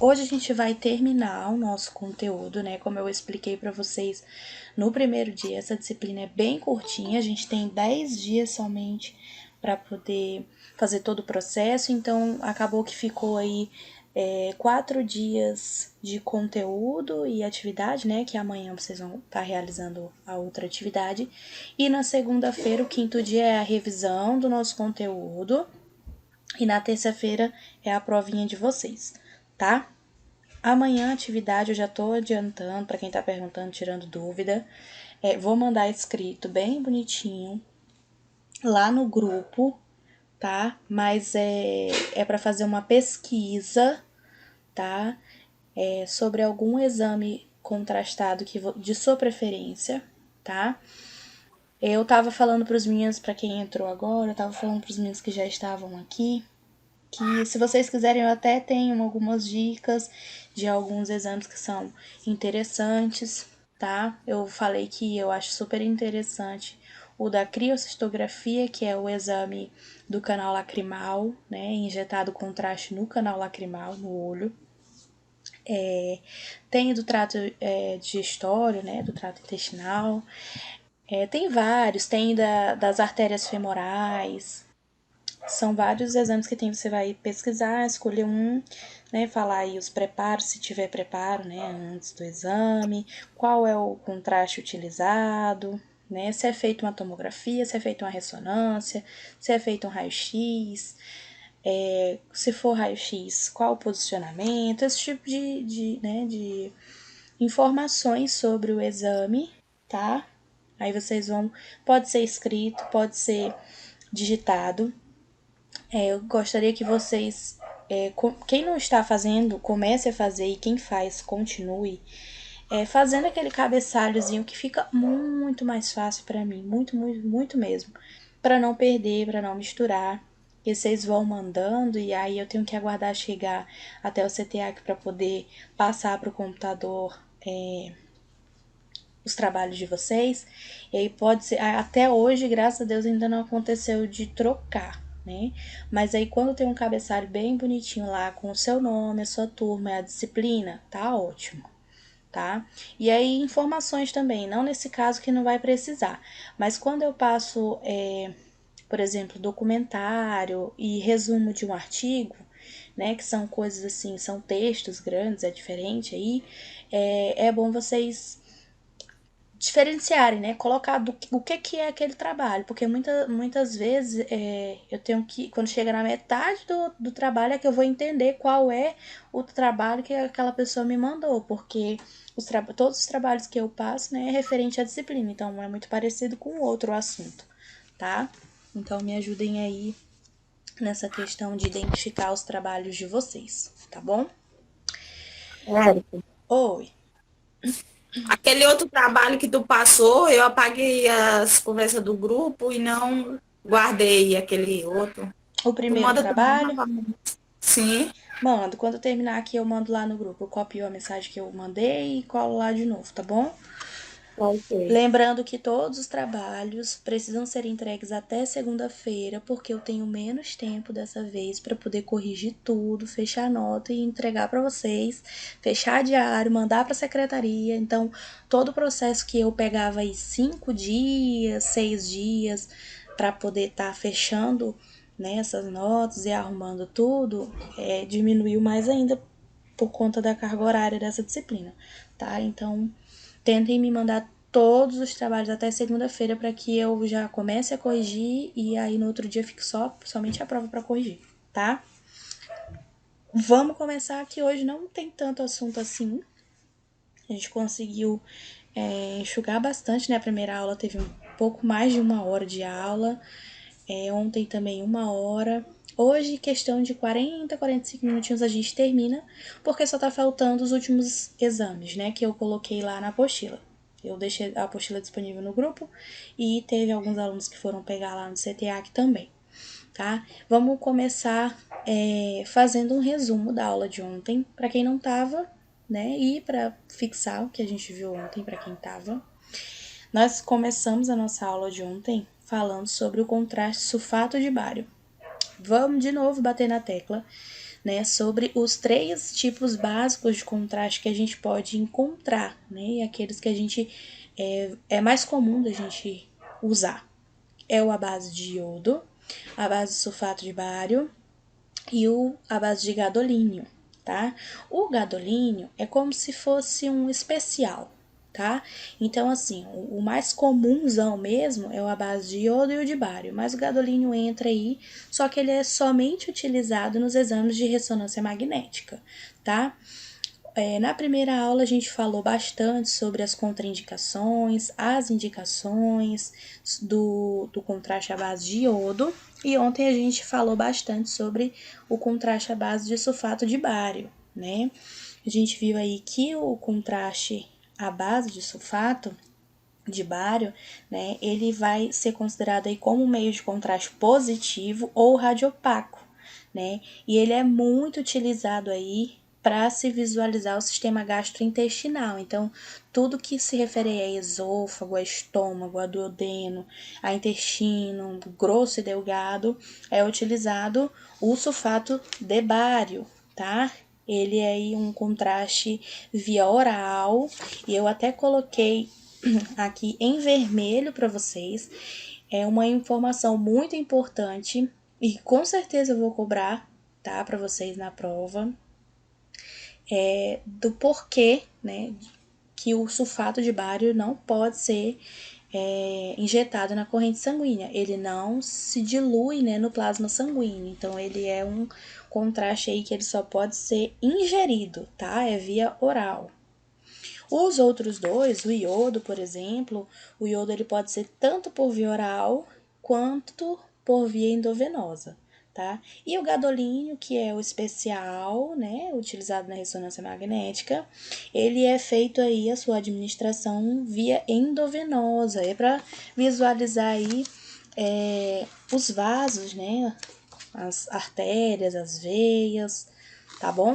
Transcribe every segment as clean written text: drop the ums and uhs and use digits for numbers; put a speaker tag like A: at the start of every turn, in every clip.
A: Hoje a gente vai terminar o nosso conteúdo, né? Como eu expliquei para vocês no primeiro dia, essa disciplina é bem curtinha, a gente tem 10 dias somente para poder fazer todo o processo, então acabou que ficou aí 4 dias de conteúdo e atividade, né? Que amanhã vocês vão estar realizando a outra atividade. E na segunda-feira, o quinto dia é a revisão do nosso conteúdo. E na terça-feira é a provinha de vocês, tá? Amanhã a atividade eu já tô adiantando, para quem tá perguntando, tirando dúvida. Vou mandar escrito bem bonitinho lá no grupo, tá? Mas é para fazer uma pesquisa, tá? Sobre algum exame contrastado de sua preferência, tá? Eu tava falando pros meninos, para quem entrou agora, eu tava falando pros meninos que já estavam aqui, que se vocês quiserem eu até tenho algumas dicas de alguns exames que são interessantes, tá? Eu falei que eu acho super interessante o da criocistografia, que é o exame do canal lacrimal, né? Injetado contraste no canal lacrimal, no olho. Tem do trato digestório, né? Do trato intestinal. Tem vários, tem das artérias femorais. São vários exames que tem, você vai pesquisar, escolher um, né, falar aí os preparos, se tiver preparo, né, antes do exame, qual é o contraste utilizado, né, se é feita uma tomografia, se é feita uma ressonância, se é feito um raio-x, se for raio-x, qual o posicionamento, esse tipo de informações sobre o exame, tá? Aí vocês vão, pode ser escrito, pode ser digitado. Eu gostaria que vocês, quem não está fazendo, comece a fazer, e quem faz, continue, fazendo aquele cabeçalhozinho que fica muito mais fácil para mim, muito, muito, muito mesmo, para não perder, para não misturar. E vocês vão mandando e aí eu tenho que aguardar chegar até o CTA para poder passar para o computador os trabalhos de vocês. E aí pode ser, até hoje, graças a Deus, ainda não aconteceu de trocar, né? Mas aí quando tem um cabeçalho bem bonitinho lá com o seu nome, a sua turma, a disciplina, tá ótimo, tá? E aí informações também, não nesse caso que não vai precisar, mas quando eu passo, por exemplo, documentário e resumo de um artigo, né, que são coisas assim, são textos grandes, é diferente aí, é bom vocês diferenciarem, né? Colocar o que é aquele trabalho, porque muitas vezes eu tenho que, quando chega na metade do trabalho, é que eu vou entender qual é o trabalho que aquela pessoa me mandou, porque todos os trabalhos que eu passo, né, é referente à disciplina, então é muito parecido com o outro assunto, tá? Então me ajudem aí nessa questão de identificar os trabalhos de vocês, tá bom?
B: Érico,
A: Oi.
B: aquele outro trabalho que tu passou, eu apaguei as conversas do grupo e não guardei aquele outro.
A: O
B: Tu
A: primeiro
B: manda também
A: trabalho.
B: novamente. Sim,
A: Mando, quando eu terminar aqui eu mando lá no grupo. Eu copio a mensagem que eu mandei e colo lá de novo, tá bom?
B: tá ok.
A: Lembrando que todos os trabalhos precisam ser entregues até segunda-feira, porque eu tenho menos tempo dessa vez para poder corrigir tudo, fechar a nota e entregar para vocês, fechar diário, mandar para a secretaria. Então, todo o processo que eu pegava aí 5 dias, 6 dias para poder estar fechando, né, essas notas e arrumando tudo, diminuiu mais ainda por conta da carga horária dessa disciplina, tá? Então, tentem me mandar todos os trabalhos até segunda-feira para que eu já comece a corrigir e aí no outro dia fique somente a prova para corrigir, tá? Vamos começar que hoje não tem tanto assunto assim. A gente conseguiu enxugar bastante, né? A primeira aula teve um pouco mais de 1 hora de aula. Ontem também 1 hora. Hoje, questão de 45 minutinhos a gente termina, porque só tá faltando os últimos exames, né? Que eu coloquei lá na apostila. Eu deixei a apostila disponível no grupo e teve alguns alunos que foram pegar lá no CTAC também, tá? Vamos começar fazendo um resumo da aula de ontem, para quem não tava, né? E para fixar o que a gente viu ontem para quem tava. Nós começamos a nossa aula de ontem falando sobre o contraste sulfato de bário. Vamos de novo bater na tecla, né, sobre os 3 tipos básicos de contraste que a gente pode encontrar, né, e aqueles que a gente é mais comum da gente usar. É a base de iodo, a base de sulfato de bário e a base de gadolínio, tá? O gadolínio é como se fosse um especial, tá? Então, assim, o mais comunzão mesmo é a base de iodo e o de bário, mas o gadolínio entra aí, só que ele é somente utilizado nos exames de ressonância magnética, tá? Na primeira aula a gente falou bastante sobre as contraindicações, as indicações do contraste à base de iodo, e ontem a gente falou bastante sobre o contraste à base de sulfato de bário, né? A gente viu aí que o contraste à base de sulfato de bário, né, ele vai ser considerado aí como um meio de contraste positivo ou radiopaco, né? E ele é muito utilizado aí para se visualizar o sistema gastrointestinal. Então, tudo que se refere a esôfago, a estômago, a duodeno, a intestino, grosso e delgado, é utilizado o sulfato de bário, tá? Ele é aí um contraste via oral, e eu até coloquei aqui em vermelho para vocês. É uma informação muito importante e com certeza eu vou cobrar, tá, para vocês na prova, do porquê, né, que o sulfato de bário não pode ser injetado na corrente sanguínea. Ele não se dilui, né, no plasma sanguíneo. Então, ele é um contraste aí que ele só pode ser ingerido, tá? É via oral. Os outros dois, o iodo, por exemplo, o iodo ele pode ser tanto por via oral quanto por via endovenosa, tá? E o gadolínio, que é o especial, né, utilizado na ressonância magnética, ele é feito aí a sua administração via endovenosa, é para visualizar aí os vasos, né, as artérias, as veias, tá bom?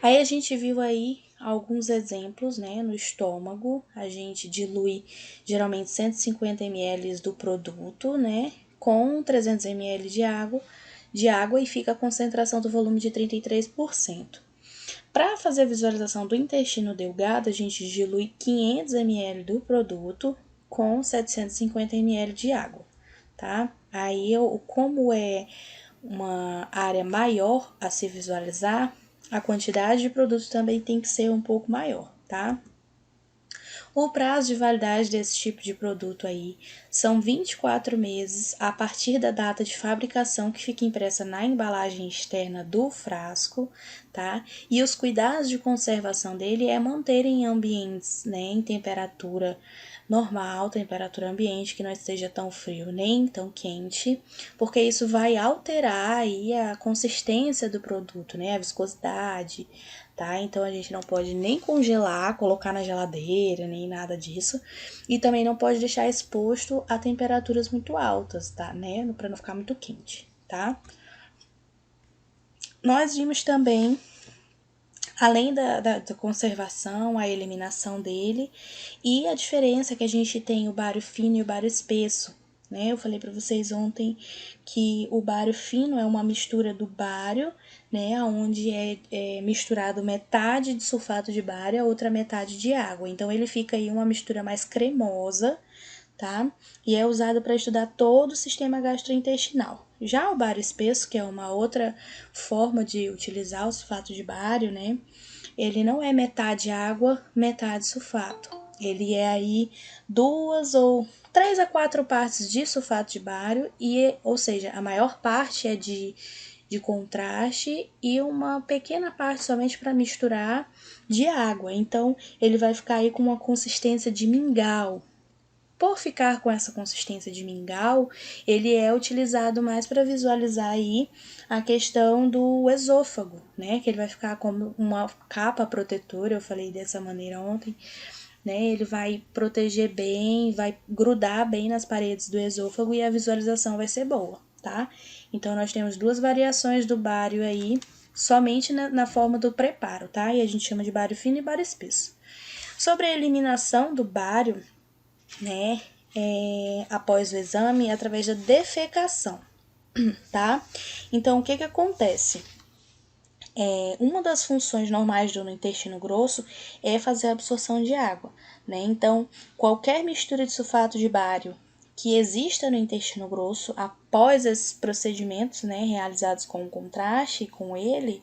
A: Aí a gente viu aí alguns exemplos, né, no estômago, a gente dilui geralmente 150 ml do produto, né, com 300 ml de água e fica a concentração do volume de 33%. Para fazer a visualização do intestino delgado, a gente dilui 500 ml do produto com 750 ml de água, tá? Aí, como é uma área maior a se visualizar, a quantidade de produto também tem que ser um pouco maior, tá? O prazo de validade desse tipo de produto aí são 24 meses a partir da data de fabricação que fica impressa na embalagem externa do frasco, tá? E os cuidados de conservação dele é manter em ambientes, né, em temperatura normal, temperatura ambiente, que não esteja tão frio nem tão quente, porque isso vai alterar aí a consistência do produto, né, a viscosidade, tá? Então a gente não pode nem congelar, colocar na geladeira, nem nada disso. E também não pode deixar exposto a temperaturas muito altas, tá? Né? Para não ficar muito quente, tá? Nós vimos também, além da conservação, a eliminação dele e a diferença que a gente tem o bário fino e o bário espesso, né? Eu falei para vocês ontem que o bário fino é uma mistura do bário, né, onde é misturado metade de sulfato de bário e a outra metade de água. Então ele fica aí uma mistura mais cremosa, tá? E é usado para estudar todo o sistema gastrointestinal. Já o bário espesso, que é uma outra forma de utilizar o sulfato de bário, né? Ele não é metade água, metade sulfato. Ele é aí 2 ou 3 a 4 partes de sulfato de bário, ou seja, a maior parte é de contraste e uma pequena parte somente para misturar de água. Então, ele vai ficar aí com uma consistência de mingau. Por ficar com essa consistência de mingau, ele é utilizado mais para visualizar aí a questão do esôfago, né? Que ele vai ficar como uma capa protetora, eu falei dessa maneira ontem, né? Ele vai proteger bem, vai grudar bem nas paredes do esôfago e a visualização vai ser boa, tá? Então, nós temos 2 variações do bário aí, somente na forma do preparo, tá? E a gente chama de bário fino e bário espesso. Sobre a eliminação do bário, né, após o exame, através da defecação, tá? Então, o que acontece? Uma das funções normais do intestino grosso é fazer a absorção de água, né? Então, qualquer mistura de sulfato de bário que exista no intestino grosso após esses procedimentos, né, realizados com o contraste com ele,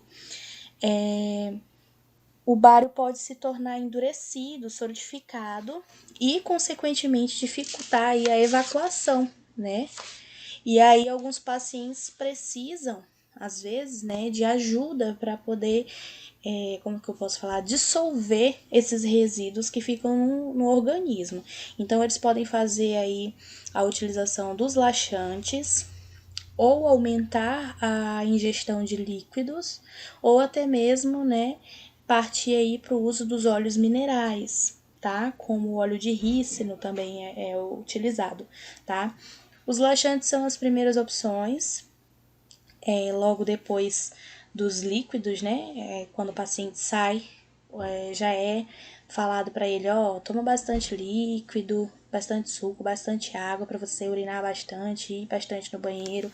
A: o bário pode se tornar endurecido, solidificado e, consequentemente, dificultar aí a evacuação, né? E aí alguns pacientes precisam, às vezes, né, de ajuda para poder, como que eu posso falar, dissolver esses resíduos que ficam no organismo. Então eles podem fazer aí a utilização dos laxantes, ou aumentar a ingestão de líquidos, ou até mesmo, né, partir aí para o uso dos óleos minerais, tá? Como o óleo de rícino também é utilizado, tá? Os laxantes são as primeiras opções, logo depois dos líquidos, né? Quando o paciente sai, já é falado para ele, ó, toma bastante líquido, bastante suco, bastante água para você urinar bastante, ir bastante no banheiro,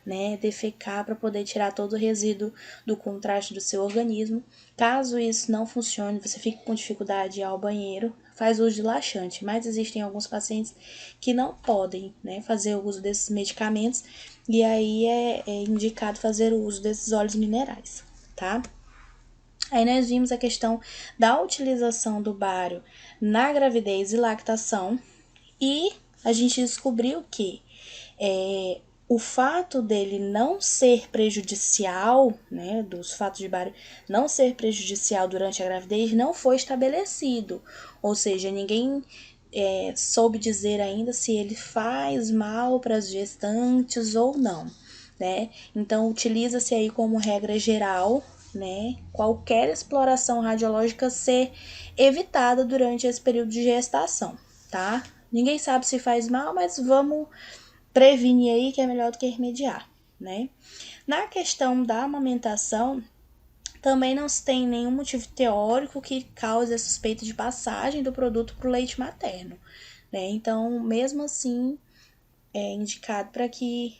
A: né, defecar para poder tirar todo o resíduo do contraste do seu organismo. Caso isso não funcione, você fique com dificuldade de ir ao banheiro, faz uso de laxante, mas existem alguns pacientes que não podem, né, fazer o uso desses medicamentos e aí é indicado fazer o uso desses óleos minerais, tá? Aí nós vimos a questão da utilização do bário na gravidez e lactação e a gente descobriu que o fato dele não ser prejudicial, né, do sulfato de bário não ser prejudicial durante a gravidez não foi estabelecido, ou seja, ninguém soube dizer ainda se ele faz mal para as gestantes ou não, né? Então utiliza-se aí como regra geral, né, qualquer exploração radiológica ser evitada durante esse período de gestação, tá? Ninguém sabe se faz mal, mas vamos prevenir aí que é melhor do que remediar, né? Na questão da amamentação, também não se tem nenhum motivo teórico que cause a suspeita de passagem do produto para o leite materno, né? Então, mesmo assim, é indicado para que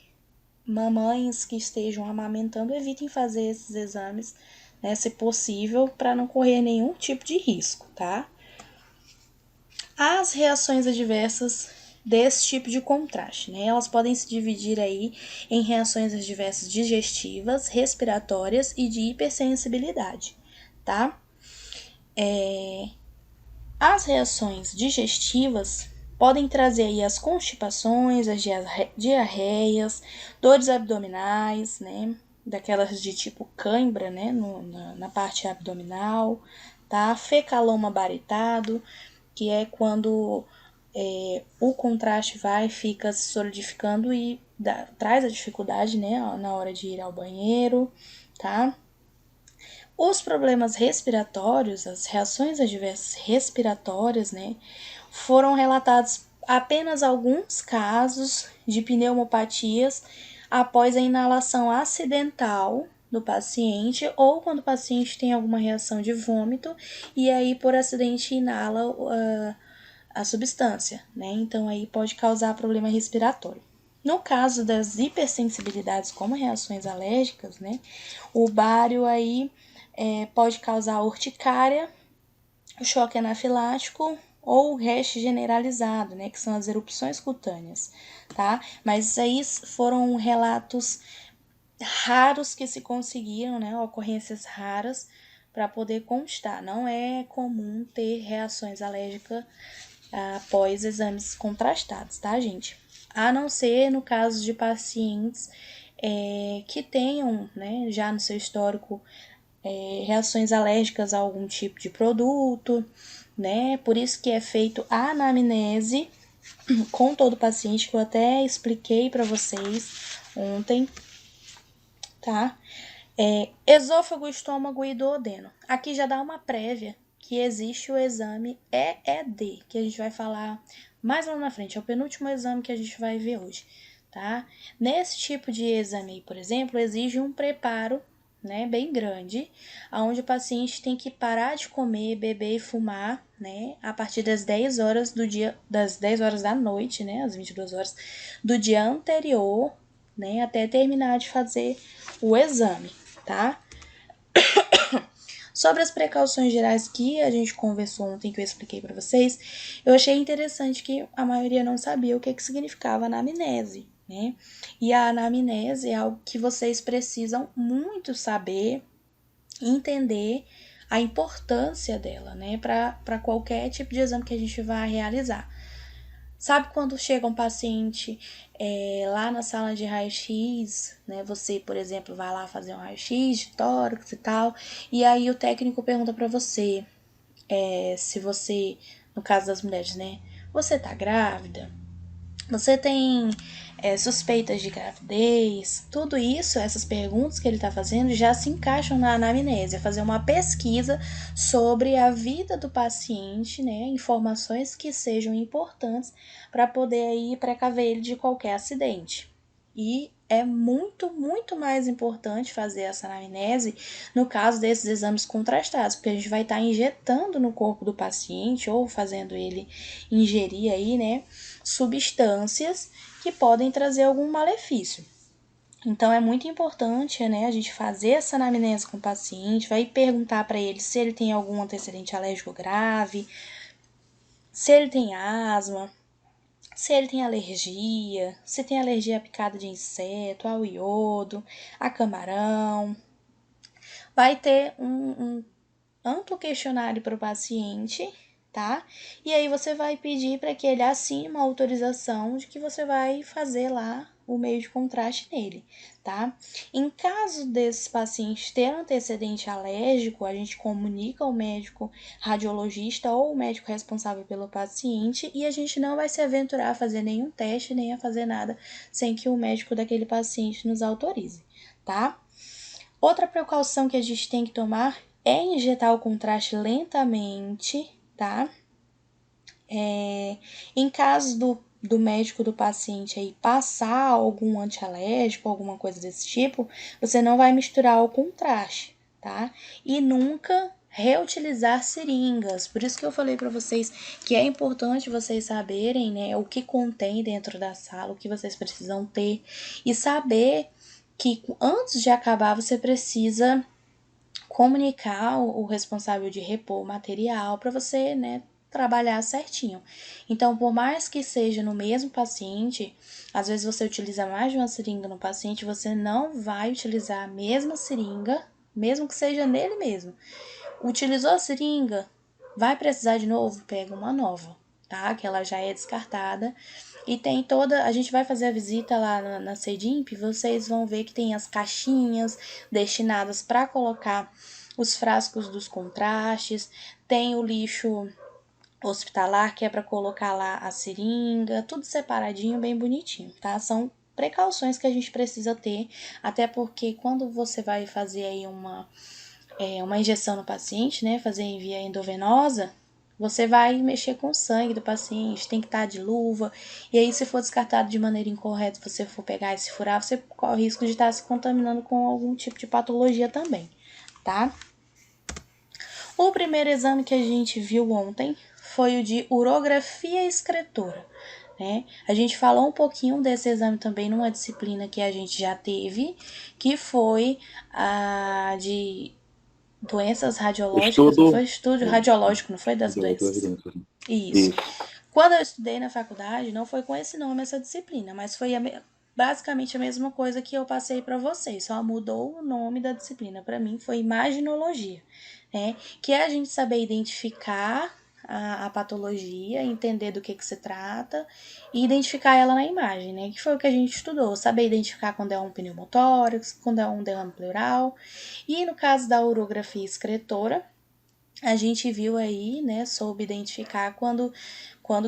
A: mamães que estejam amamentando evitem fazer esses exames, né, se possível, para não correr nenhum tipo de risco, tá? As reações adversas desse tipo de contraste, né? Elas podem se dividir aí em reações adversas digestivas, respiratórias e de hipersensibilidade, tá? As reações digestivas podem trazer aí as constipações, as diarreias, dores abdominais, né? Daquelas de tipo cãibra, né? Na parte abdominal, tá? Fecaloma baritado, que é quando o contraste vai, fica se solidificando e traz a dificuldade, né, na hora de ir ao banheiro, tá? Os problemas respiratórios, as reações adversas respiratórias, né, foram relatados apenas alguns casos de pneumopatias após a inalação acidental do paciente ou quando o paciente tem alguma reação de vômito e aí por acidente inala a substância, né? Então aí pode causar problema respiratório. No caso das hipersensibilidades como reações alérgicas, né, o bário aí pode causar urticária, choque anafilático ou rash generalizado, né, que são as erupções cutâneas, tá? Mas isso aí foram relatos raros que se conseguiram, né, ocorrências raras para poder constar. Não é comum ter reações alérgicas após exames contrastados, tá, gente? A não ser no caso de pacientes que tenham, né, já no seu histórico, reações alérgicas a algum tipo de produto, né? Por isso que é feito a anamnese com todo o paciente, que eu até expliquei para vocês ontem, tá? Esôfago, estômago e duodeno. Aqui já dá uma prévia que existe o exame EED, que a gente vai falar mais lá na frente. É o penúltimo exame que a gente vai ver hoje, tá? Nesse tipo de exame, por exemplo, exige um preparo, né, bem grande, onde o paciente tem que parar de comer, beber e fumar, né, a partir das 10 horas do dia, das 10 horas da noite, né, às 22 horas do dia anterior né, até terminar de fazer o exame, tá? Sobre as precauções gerais que a gente conversou ontem, que eu expliquei para vocês, eu achei interessante que a maioria não sabia o que significava anamnese, né? E a anamnese é algo que vocês precisam muito saber, entender a importância dela, né, para qualquer tipo de exame que a gente vai realizar. Sabe quando chega um paciente lá na sala de raio-x, né? Você, por exemplo, vai lá fazer um raio-x de tórax e tal, e aí o técnico pergunta para você se você, no caso das mulheres, né? Você tá grávida? Você tem suspeitas de gravidez? Tudo isso, essas perguntas que ele está fazendo, já se encaixam na anamnese. Fazer uma pesquisa sobre a vida do paciente, né? Informações que sejam importantes para poder aí precaver ele de qualquer acidente. E é muito, muito mais importante fazer essa anamnese no caso desses exames contrastados, porque a gente vai estar injetando no corpo do paciente ou fazendo ele ingerir aí, né, substâncias que podem trazer algum malefício. Então é muito importante, né, a gente fazer essa anamnese com o paciente, vai perguntar para ele se ele tem algum antecedente alérgico grave, se ele tem asma, se ele tem alergia, se tem alergia à picada de inseto, ao iodo, a camarão. Vai ter um amplo questionário para o paciente, tá? E aí você vai pedir para que ele assine uma autorização de que você vai fazer lá o meio de contraste nele, tá? Em caso desses pacientes ter antecedente alérgico, a gente comunica ao médico radiologista ou o médico responsável pelo paciente e a gente não vai se aventurar a fazer nenhum teste nem a fazer nada sem que o médico daquele paciente nos autorize, tá? Outra precaução que a gente tem que tomar é injetar o contraste lentamente, tá? Em caso do médico do paciente aí passar algum antialérgico, alguma coisa desse tipo, você não vai misturar o contraste, tá? E nunca reutilizar seringas. Por isso que eu falei para vocês que é importante vocês saberem, né, o que contém dentro da sala, o que vocês precisam ter e saber que antes de acabar você precisa comunicar o responsável de repor o material para você, né, trabalhar certinho. Então, por mais que seja no mesmo paciente, às vezes você utiliza mais de uma seringa no paciente, você não vai utilizar a mesma seringa, mesmo que seja nele mesmo. Utilizou a seringa, vai precisar de novo? Pega uma nova, tá? Que ela já é descartada. E tem toda. A gente vai fazer a visita lá na CEDIMP, vocês vão ver que tem as caixinhas destinadas para colocar os frascos dos contrastes, tem o lixo hospitalar que é para colocar lá a seringa, tudo separadinho, bem bonitinho, tá? São precauções que a gente precisa ter, até porque quando você vai fazer aí uma injeção no paciente, né, fazer em via endovenosa, você vai mexer com o sangue do paciente, tem que estar de luva, e aí se for descartado de maneira incorreta, você for pegar e se furar, você corre o risco de estar se contaminando com algum tipo de patologia também, tá? O primeiro exame que a gente viu ontem foi o de urografia excretora, né? A gente falou um pouquinho desse exame também numa disciplina que a gente já teve, que foi a de doenças radiológicas, não
C: Estudo.
A: foi? Estudo radiológico, não foi? Das doenças. Isso. Quando eu estudei na faculdade, não foi com esse nome essa disciplina, mas foi basicamente a mesma coisa que eu passei para vocês, só mudou o nome da disciplina. Para mim foi imaginologia, né? Que é a gente saber identificar a patologia, entender do que se trata e identificar ela na imagem, né? Que foi o que a gente estudou, saber identificar quando é um pneumotórax, quando é um derrame pleural. E no caso da urografia excretora, a gente viu aí, né, soube identificar quando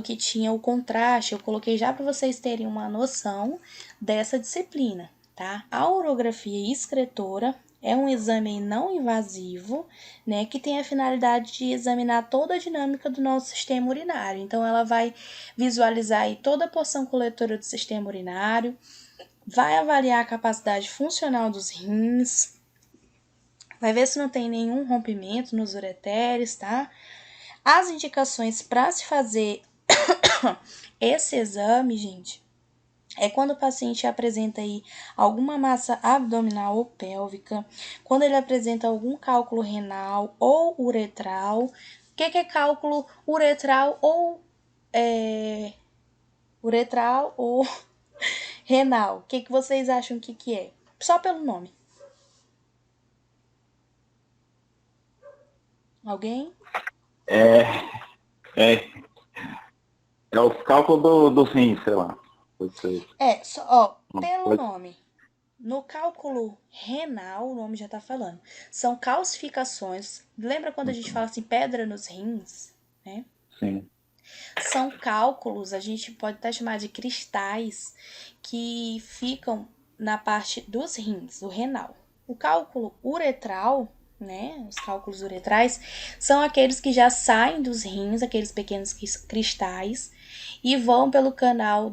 A: que tinha o contraste. Eu coloquei já para vocês terem uma noção dessa disciplina, tá? A urografia excretora é um exame não invasivo, né, que tem a finalidade de examinar toda a dinâmica do nosso sistema urinário. Então, ela vai visualizar aí toda a porção coletora do sistema urinário, vai avaliar a capacidade funcional dos rins, vai ver se não tem nenhum rompimento nos ureteres, tá? As indicações para se fazer esse exame, gente, É quando o paciente apresenta aí alguma massa abdominal ou pélvica, quando ele apresenta algum cálculo renal ou uretral. O que é cálculo uretral ou uretral ou renal? O que vocês acham que é? Só pelo nome. Alguém?
C: É, é, é os cálculos dos rins, sei lá.
A: Pelo nome. No cálculo renal, o nome já tá falando. São calcificações. Lembra quando a gente fala assim, pedra nos rins, né?
C: Sim.
A: São cálculos, a gente pode até chamar de cristais, que ficam na parte dos rins, do renal. O cálculo uretral, né, os cálculos uretrais, são aqueles que já saem dos rins, aqueles pequenos cristais, e vão pelo canal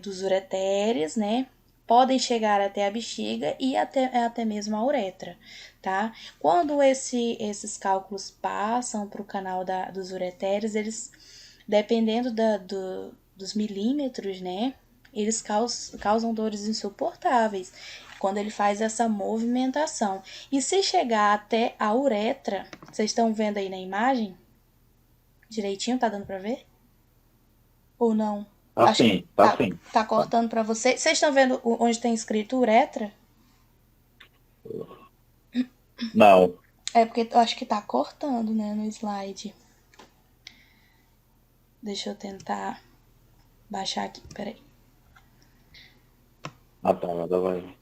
A: dos ureteres, né, podem chegar até a bexiga e até mesmo a uretra, tá? Quando esses cálculos passam para o canal dos ureteres, eles, dependendo dos milímetros, né, eles causam dores insuportáveis quando ele faz essa movimentação. E se chegar até a uretra, vocês estão vendo aí na imagem? Direitinho, tá dando pra ver? Ou não?
C: Tá sim, tá sim.
A: Tá cortando pra vocês. Vocês estão vendo onde tem escrito uretra?
C: Não.
A: É porque eu acho que tá cortando, né, no slide. Deixa eu tentar baixar aqui, peraí.
C: Ah, tá, agora vai.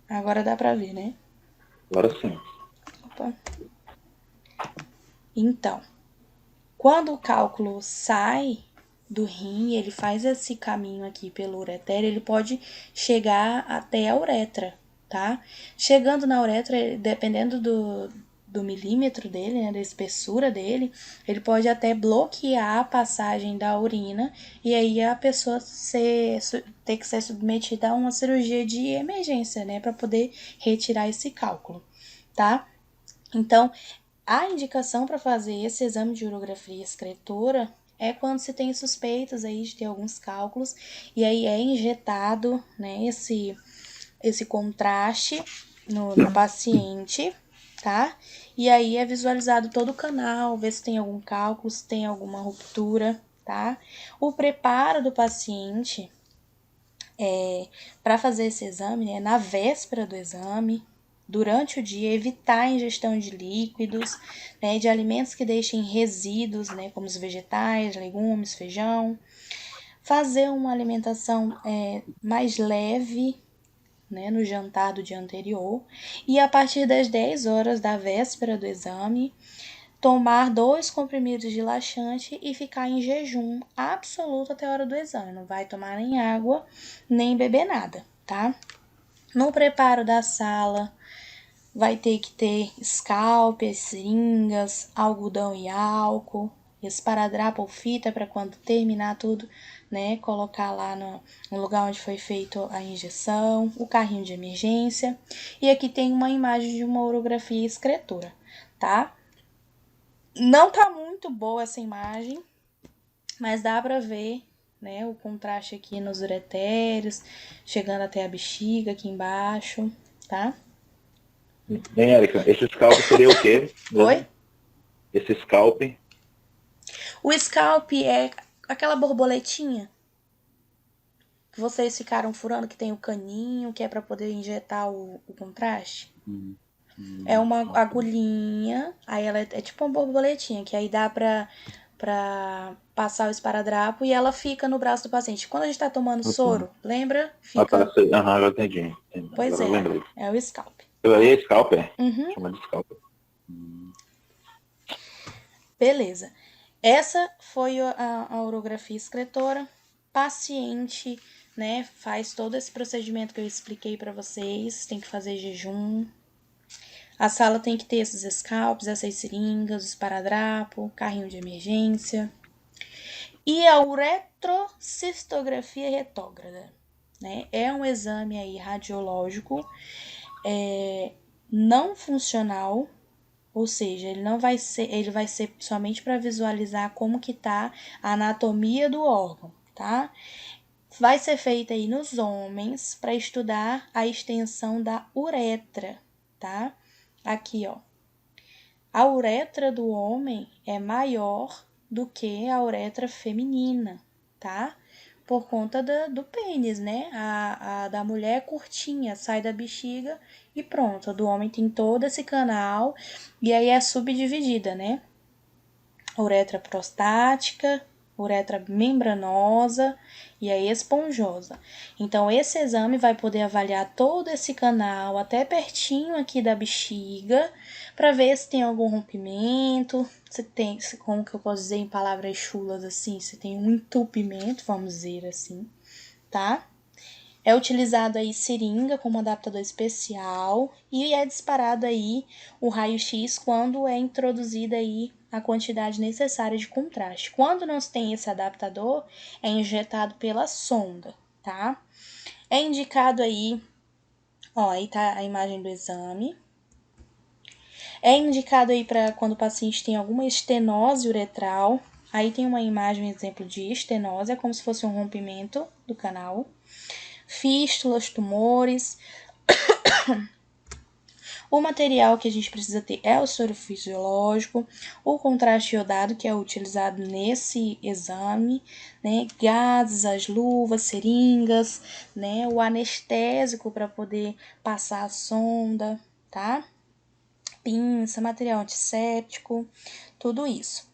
A: Agora dá pra ver, né?
C: Agora sim.
A: Opa. Então, quando o cálculo sai do rim, ele faz esse caminho aqui pelo ureter, ele pode chegar até a uretra, tá? Chegando na uretra, dependendo do milímetro dele, né, da espessura dele, ele pode até bloquear a passagem da urina e aí a pessoa ter que ser submetida a uma cirurgia de emergência, né, para poder retirar esse cálculo, tá? Então, a indicação para fazer esse exame de urografia excretora é quando se tem suspeitas aí de ter alguns cálculos e aí é injetado, né, esse contraste no paciente, tá? E aí é visualizado todo o canal, ver se tem algum cálculo, se tem alguma ruptura, tá? O preparo do paciente para fazer esse exame, né, na véspera do exame, durante o dia, evitar a ingestão de líquidos, né, de alimentos que deixem resíduos, né, como os vegetais, legumes, feijão. Fazer uma alimentação mais leve, né, no jantar do dia anterior. E a partir das 10 horas da véspera do exame, tomar 2 comprimidos de laxante e ficar em jejum absoluto até a hora do exame. Não vai tomar nem água, nem beber nada, tá? No preparo da sala, vai ter que ter scalpel, seringas, algodão e álcool, esparadrapo ou fita para quando terminar tudo, né, colocar lá no lugar onde foi feita a injeção, o carrinho de emergência. E aqui tem uma imagem de uma urografia excretora, tá? Não tá muito boa essa imagem, mas dá pra ver, né, o contraste aqui nos uretérios, chegando até a bexiga aqui embaixo, tá?
C: Bem, Érica, esse scalp seria o quê?
A: Oi?
C: Esse scalp?
A: O scalp é aquela borboletinha que vocês ficaram furando, que tem o caninho, que é pra poder injetar o contraste. É uma agulhinha, aí ela é tipo uma borboletinha, que aí dá pra passar o esparadrapo e ela fica no braço do paciente. Quando a gente tá tomando soro, lembra?
C: Ah, tá,
A: Fica.
C: agora entendi.
A: Pois
C: Agora eu
A: é,
C: lembrei.
A: é o scalp.
C: Eu aí, scalp, é?
A: Uhum.
C: Chama de scalp.
A: Beleza. Essa foi a urografia excretora. Paciente, né, faz todo esse procedimento que eu expliquei para vocês. Tem que fazer jejum. A sala tem que ter esses scalpes, essas seringas, o esparadrapo, carrinho de emergência. E a uretrocistografia retógrada, né? É um exame aí radiológico não funcional, Ou seja, ele vai ser somente para visualizar como que tá a anatomia do órgão, tá? Vai ser feita aí nos homens para estudar a extensão da uretra, tá? Aqui, ó. A uretra do homem é maior do que a uretra feminina, tá? Por conta do pênis, né? A da mulher é curtinha, sai da bexiga e pronto. A do homem tem todo esse canal e aí é subdividida, né? Uretra prostática, uretra membranosa e a esponjosa. Então, esse exame vai poder avaliar todo esse canal até pertinho aqui da bexiga, para ver se tem algum rompimento, como que eu posso dizer em palavras chulas assim, se tem um entupimento, vamos dizer assim, tá? É utilizado aí seringa como adaptador especial e é disparado aí o raio-x quando é introduzida aí a quantidade necessária de contraste. Quando não se tem esse adaptador, é injetado pela sonda, tá? É indicado aí, ó, aí tá a imagem do exame. É indicado aí para quando o paciente tem alguma estenose uretral. Aí tem uma imagem, um exemplo de estenose, é como se fosse um rompimento do canal. Fístulas, tumores. O material que a gente precisa ter é o soro fisiológico, o contraste iodado, que é utilizado nesse exame, né? Gases, as luvas, seringas, né? O anestésico para poder passar a sonda, tá? Pinça, material antisséptico, tudo isso.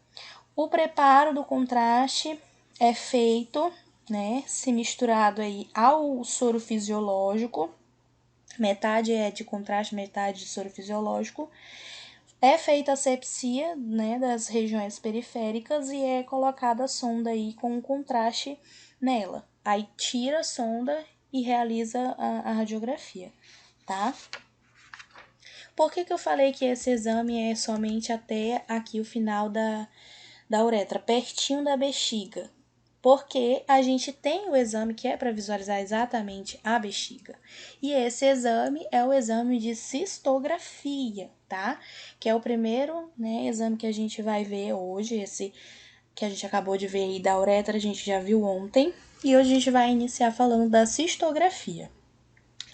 A: O preparo do contraste é feito, né? Se misturado aí ao soro fisiológico. Metade é de contraste, metade de soro fisiológico. É feita a asepsia, né, das regiões periféricas e é colocada a sonda aí com um contraste nela. Aí tira a sonda e realiza a radiografia, tá? Por que eu falei que esse exame é somente até aqui o final da uretra, pertinho da bexiga? Porque a gente tem o exame que é para visualizar exatamente a bexiga. E esse exame é o exame de cistografia, tá? Que é o primeiro, né, exame que a gente vai ver hoje, esse que a gente acabou de ver aí da uretra, a gente já viu ontem. E hoje a gente vai iniciar falando da cistografia.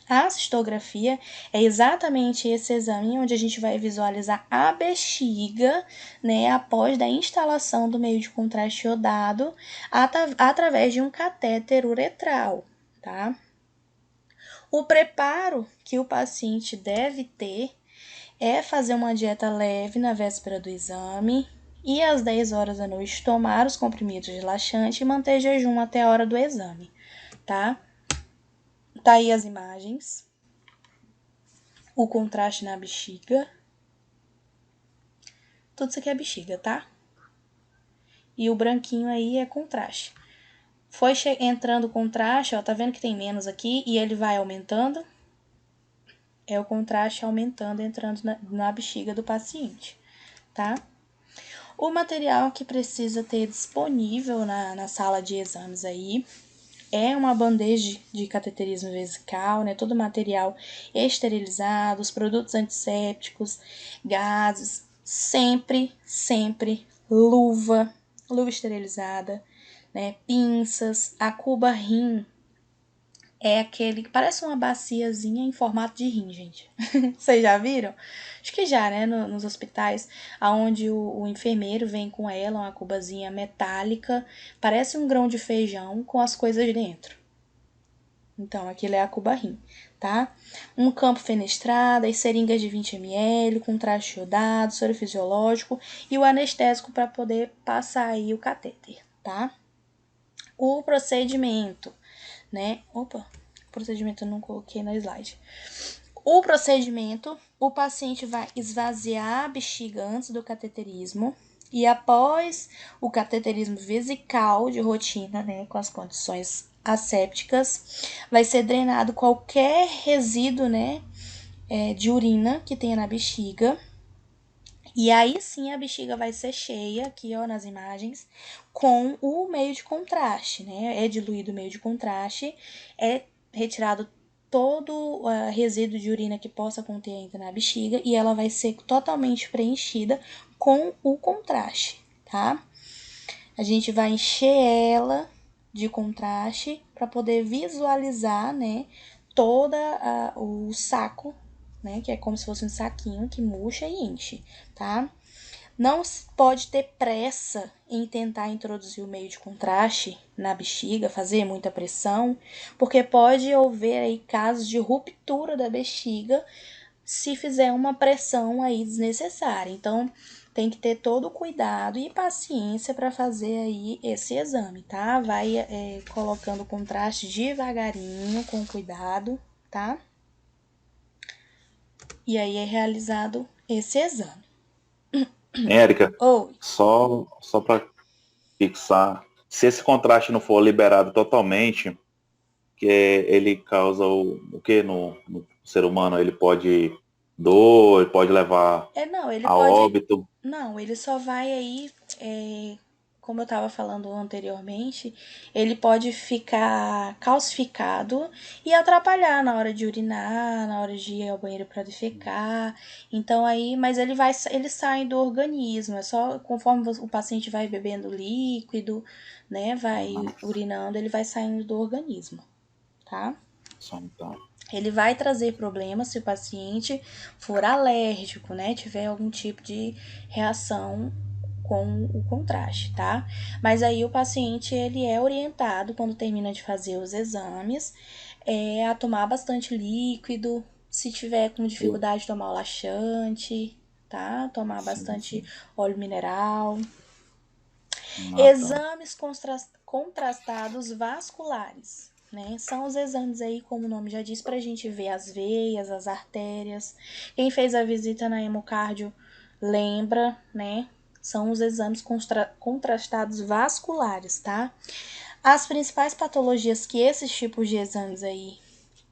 A: A cistografia é exatamente esse exame onde a gente vai visualizar a bexiga, né, após da instalação do meio de contraste iodado através de um catéter uretral, tá? O preparo que o paciente deve ter é fazer uma dieta leve na véspera do exame e às 10 horas da noite tomar os comprimidos relaxantes e manter jejum até a hora do exame, tá? Tá aí as imagens. O contraste na bexiga. Tudo isso aqui é bexiga, tá? E o branquinho aí é contraste. Foi entrando o contraste, ó, tá vendo que tem menos aqui e ele vai aumentando? É o contraste aumentando, entrando na bexiga do paciente, tá? O material que precisa ter disponível na sala de exames aí é uma bandeja de cateterismo vesical, né? Todo material esterilizado, os produtos antissépticos, gases, sempre luva esterilizada, né? Pinças, a cuba rim é aquele que parece uma baciazinha em formato de rim, gente. Vocês já viram? Acho que já, né? Nos hospitais, onde o enfermeiro vem com ela, uma cubazinha metálica, parece um grão de feijão com as coisas dentro. Então, aquilo é a cuba rim, tá? Um campo fenestrado, as seringas de 20 ml, contraste iodado, soro fisiológico e o anestésico para poder passar aí o catéter, tá? O procedimento, né? Procedimento eu não coloquei na slide. O procedimento, o paciente vai esvaziar a bexiga antes do cateterismo e após o cateterismo vesical de rotina, né, com as condições assépticas, vai ser drenado qualquer resíduo, né, de urina que tenha na bexiga. E aí sim a bexiga vai ser cheia, aqui ó, nas imagens, com o meio de contraste, né? É diluído o meio de contraste, é retirado todo resíduo de urina que possa conter ainda na bexiga e ela vai ser totalmente preenchida com o contraste, tá? A gente vai encher ela de contraste para poder visualizar, né, toda o saco, né, que é como se fosse um saquinho que murcha e enche, tá? Não pode ter pressa em tentar introduzir o meio de contraste na bexiga, fazer muita pressão, porque pode haver aí casos de ruptura da bexiga se fizer uma pressão aí desnecessária. Então, tem que ter todo o cuidado e paciência para fazer aí esse exame, tá? Vai colocando o contraste devagarinho, com cuidado, tá? E aí é realizado esse exame.
C: Érica,
A: Oi.
C: só para fixar, se esse contraste não for liberado totalmente, que ele causa o que no ser humano? Ele pode dor, ele pode levar
A: Não, ele
C: a
A: pode.
C: óbito.
A: Não, ele só vai aí, como eu estava falando anteriormente, ele pode ficar calcificado e atrapalhar na hora de urinar, na hora de ir ao banheiro para defecar. Então aí, mas ele sai do organismo, é só conforme o paciente vai bebendo líquido, né, vai urinando, ele vai saindo do organismo, tá?
C: Só então.
A: Ele vai trazer problemas se o paciente for alérgico, né? Tiver algum tipo de reação com o contraste, tá? Mas aí o paciente, ele é orientado, quando termina de fazer os exames, a tomar bastante líquido, se tiver com dificuldade de tomar o laxante, tá? Tomar bastante
C: Sim.
A: óleo mineral.
C: Ah, tá.
A: Exames contrastados vasculares, né? São os exames aí, como o nome já diz, pra gente ver as veias, as artérias. Quem fez a visita na hemocardio lembra, né? São os exames contrastados vasculares, tá? As principais patologias que esses tipos de exames aí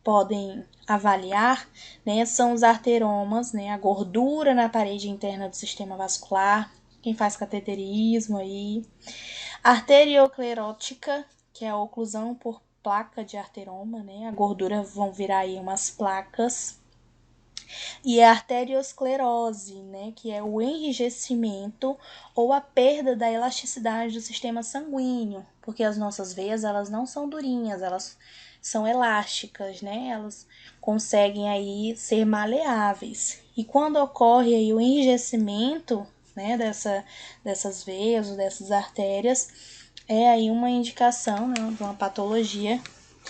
A: podem avaliar, né, são os arteromas, né, a gordura na parede interna do sistema vascular, quem faz cateterismo aí, arterioclerótica, que é a oclusão por placa de arteroma, né, a gordura vão virar aí umas placas, e a arteriosclerose, né, que é o enrijecimento ou a perda da elasticidade do sistema sanguíneo, porque as nossas veias, elas não são durinhas, elas são elásticas, né? Elas conseguem aí ser maleáveis. E quando ocorre aí o enrijecimento, né, dessas veias ou dessas artérias, é aí uma indicação, né, de uma patologia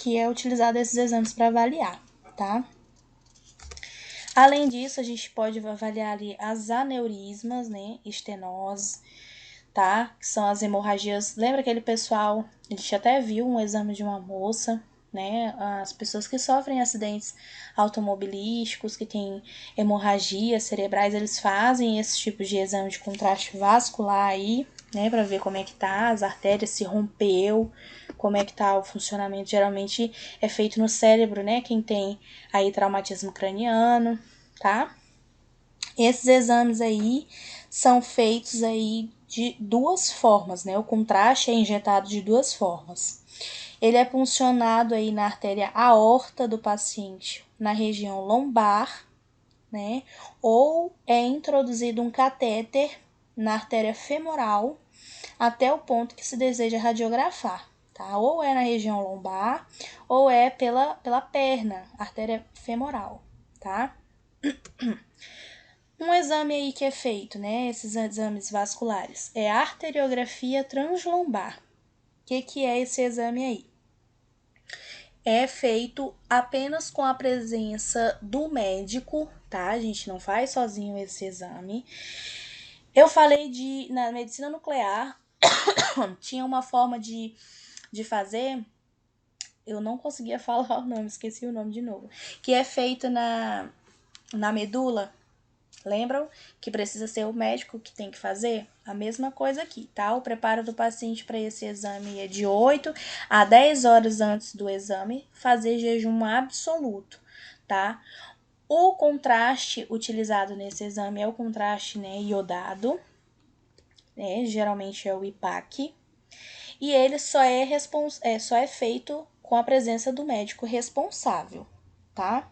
A: que é utilizada esses exames para avaliar, tá? Além disso, a gente pode avaliar ali as aneurismas, né, estenose, tá? Que são as hemorragias. Lembra aquele pessoal, a gente até viu um exame de uma moça, né? As pessoas que sofrem acidentes automobilísticos, que têm hemorragias cerebrais, eles fazem esse tipo de exame de contraste vascular aí, né? Pra ver como é que tá, as artérias, se rompeu, como é que tá o funcionamento. Geralmente é feito no cérebro, né? Quem tem aí traumatismo craniano, tá? Esses exames aí são feitos aí de duas formas, né? O contraste é injetado de duas formas. Ele é puncionado aí na artéria aorta do paciente, na região lombar, né? Ou é introduzido um catéter na artéria femoral até o ponto que se deseja radiografar, tá? Ou é na região lombar, ou é pela perna, artéria femoral, tá? Um exame aí que é feito, né? Esses exames vasculares, é a arteriografia translombar. O que é esse exame aí? É feito apenas com a presença do médico, tá? A gente não faz sozinho esse exame. Eu falei na medicina nuclear, tinha uma forma de fazer, eu não conseguia falar o nome, esqueci o nome de novo, que é feito na medula. Lembram que precisa ser o médico que tem que fazer? A mesma coisa aqui, tá? O preparo do paciente para esse exame é de 8 a 10 horas antes do exame, fazer jejum absoluto, tá? O contraste utilizado nesse exame é o contraste, né, iodado, né? Geralmente é o IPAC. E ele só é feito com a presença do médico responsável, tá?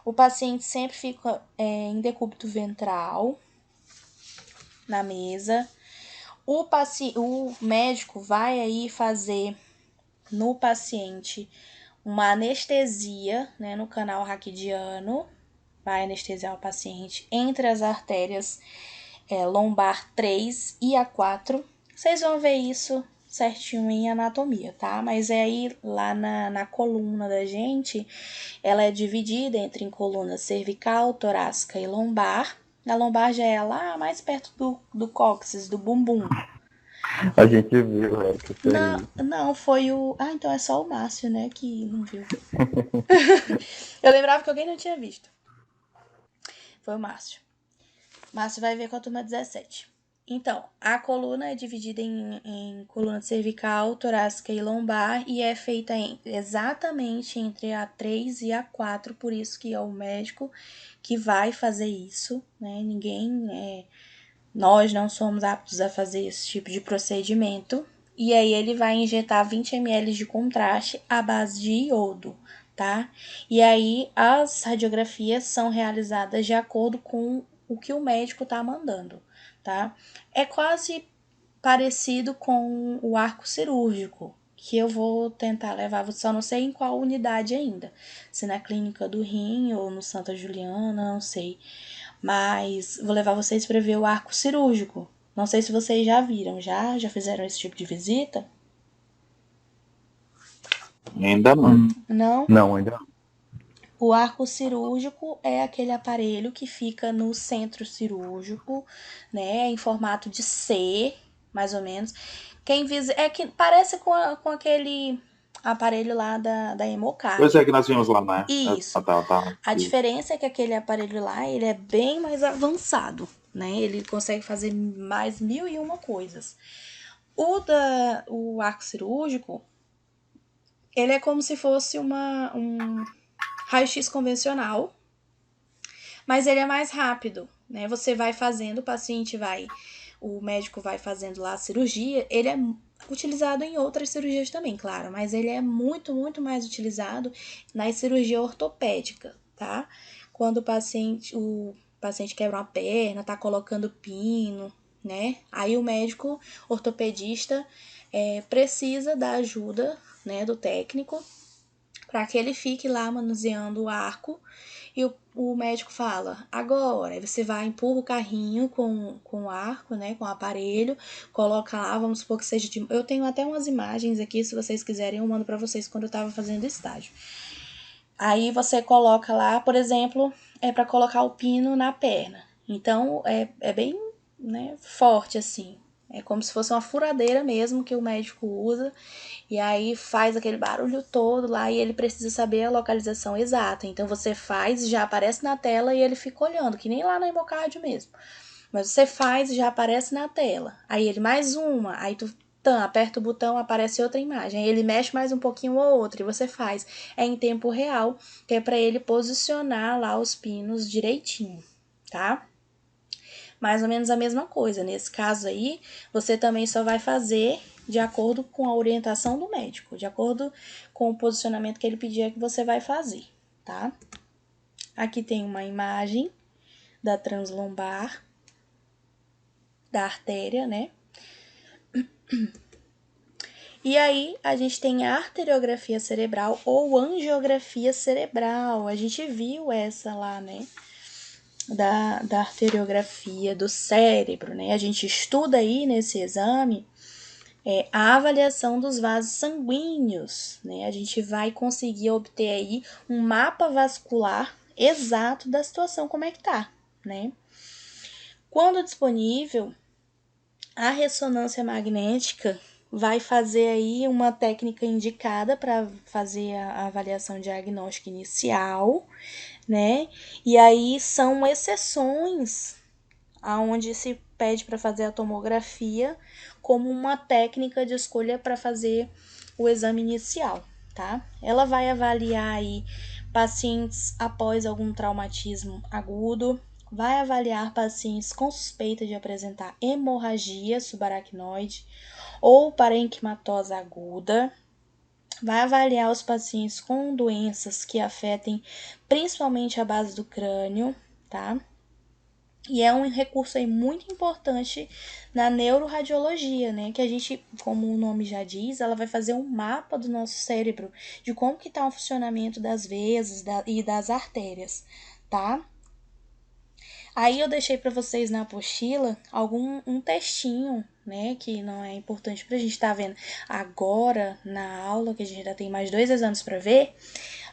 A: O paciente sempre fica em decúbito ventral na mesa. O médico vai aí fazer no paciente uma anestesia, né, no canal raquidiano, vai anestesiar o paciente entre as artérias lombar 3 e a 4. Vocês vão ver isso certinho em anatomia, tá? Mas aí lá na coluna da gente, ela é dividida em coluna cervical, torácica e lombar. A lombar já é lá mais perto do cóccix, do bumbum.
D: A gente viu, Érica.
A: Não, foi o... Ah, então é só o Márcio, né, que não viu. Eu lembrava que alguém não tinha visto. Foi o Márcio. Márcio vai ver com a turma 17. Então, a coluna é dividida em coluna cervical, torácica e lombar e é feita exatamente entre a 3 e a 4, por isso que é o médico que vai fazer isso, né? Nós não somos aptos a fazer esse tipo de procedimento. E aí ele vai injetar 20 ml de contraste à base de iodo, tá? E aí as radiografias são realizadas de acordo com o que o médico tá mandando, tá? É quase parecido com o arco cirúrgico, que eu vou tentar levar, só não sei em qual unidade ainda. Se na clínica do rim ou no Santa Juliana, não sei. Mas vou levar vocês para ver o arco cirúrgico. Não sei se vocês já viram, já fizeram esse tipo de visita?
C: Ainda não.
A: Não?
D: Não, ainda não.
A: O arco cirúrgico é aquele aparelho que fica no centro cirúrgico, né, em formato de C, mais ou menos. É que parece com aquele aparelho lá da Hemocard.
C: Pois é que nós vimos lá, né?
A: Isso.
C: Tá.
A: A diferença é que aquele aparelho lá, ele é bem mais avançado, né? Ele consegue fazer mais 1001 coisas. O arco cirúrgico, ele é como se fosse um raio-x convencional, mas ele é mais rápido, né? Você vai fazendo, o médico vai fazendo lá a cirurgia, ele é utilizado em outras cirurgias também, claro, mas ele é muito, muito mais utilizado na cirurgia ortopédica, tá? Quando o paciente quebra uma perna, tá colocando pino, né? Aí o médico ortopedista precisa da ajuda, né, do técnico para que ele fique lá manuseando o arco e o médico fala, agora, aí você vai, empurra o carrinho com o arco, né, com o aparelho, coloca lá, vamos supor que seja de... Eu tenho até umas imagens aqui, se vocês quiserem, eu mando para vocês quando eu tava fazendo estágio. Aí você coloca lá, por exemplo, é para colocar o pino na perna. Então, é bem, né, forte, assim. É como se fosse uma furadeira mesmo que o médico usa. E aí faz aquele barulho todo lá e ele precisa saber a localização exata. Então você faz, já aparece na tela e ele fica olhando, que nem lá no Hemocard mesmo. Mas você faz e já aparece na tela. Aí ele mais uma, aí tu aperta o botão, aparece outra imagem. Aí ele mexe mais um pouquinho ou outro e você faz. É em tempo real, que é para ele posicionar lá os pinos direitinho, tá? Mais ou menos a mesma coisa. Nesse caso aí, você também só vai fazer de acordo com a orientação do médico, de acordo com o posicionamento que ele pedir que você vai fazer, tá? Aqui tem uma imagem da translombar, da artéria, né? E aí, a gente tem a arteriografia cerebral ou angiografia cerebral. A gente viu essa lá, né? Da arteriografia do cérebro, né? A gente estuda aí nesse exame a avaliação dos vasos sanguíneos, né? A gente vai conseguir obter aí um mapa vascular exato da situação, como é que tá, né? Quando disponível, a ressonância magnética vai fazer aí uma técnica indicada para fazer a avaliação diagnóstica inicial, né? E aí são exceções aonde se pede para fazer a tomografia como uma técnica de escolha para fazer o exame inicial, tá? Ela vai avaliar aí pacientes após algum traumatismo agudo, vai avaliar pacientes com suspeita de apresentar hemorragia subaracnoide ou parenquimatose aguda, vai avaliar os pacientes com doenças que afetem principalmente a base do crânio, tá? E é um recurso aí muito importante na neuroradiologia, né? Que a gente, como o nome já diz, ela vai fazer um mapa do nosso cérebro, de como que tá o funcionamento das veias e das artérias, tá? Aí eu deixei para vocês na apostila um textinho, né, que não é importante pra gente estar vendo agora na aula, que a gente ainda tem mais 2 exames para ver,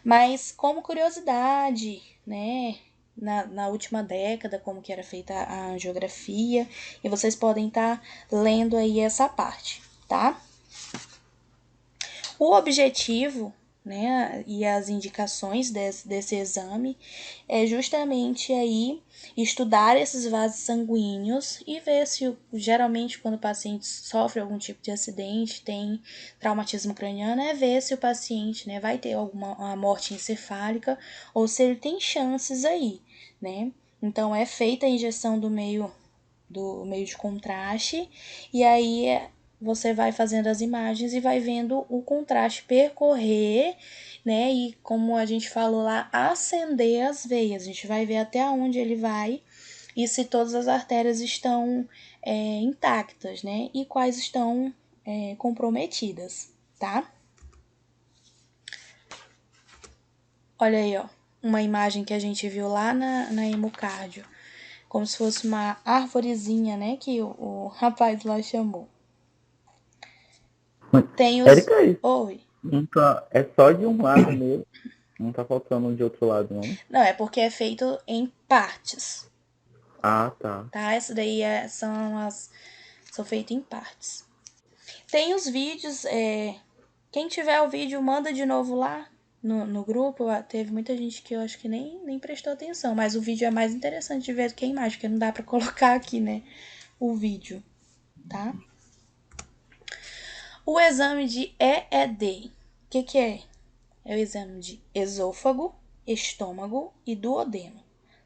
A: mas como curiosidade, né, na última década, como que era feita a angiografia, e vocês podem estar lendo aí essa parte, tá? O objetivo, né, e as indicações desse exame é justamente aí estudar esses vasos sanguíneos e ver se, geralmente, quando o paciente sofre algum tipo de acidente, tem traumatismo craniano, é ver se o paciente, né, vai ter uma morte encefálica ou se ele tem chances aí, né? Então, é feita a injeção do meio de contraste, e aí você vai fazendo as imagens e vai vendo o contraste percorrer, né? E como a gente falou lá, acender as veias. A gente vai ver até onde ele vai e se todas as artérias estão intactas, né? E quais estão comprometidas, tá? Olha aí, ó, uma imagem que a gente viu lá na hemocárdio, como se fosse uma arvorezinha, né? Que o rapaz lá chamou. Tem os.
D: Érica,
A: Oi.
D: não tá, é só de um lado mesmo. Não tá faltando de outro lado, não.
A: Não, é porque é feito em partes,
D: Ah, tá.
A: tá? Essa daí são feitas em partes. Tem os vídeos, quem tiver o vídeo, manda de novo lá no grupo. Teve muita gente que eu acho que nem prestou atenção, mas o vídeo é mais interessante de ver do que a imagem, porque não dá pra colocar aqui, né, o vídeo, tá? O exame de EED, o que é? É o exame de esôfago, estômago e duodeno,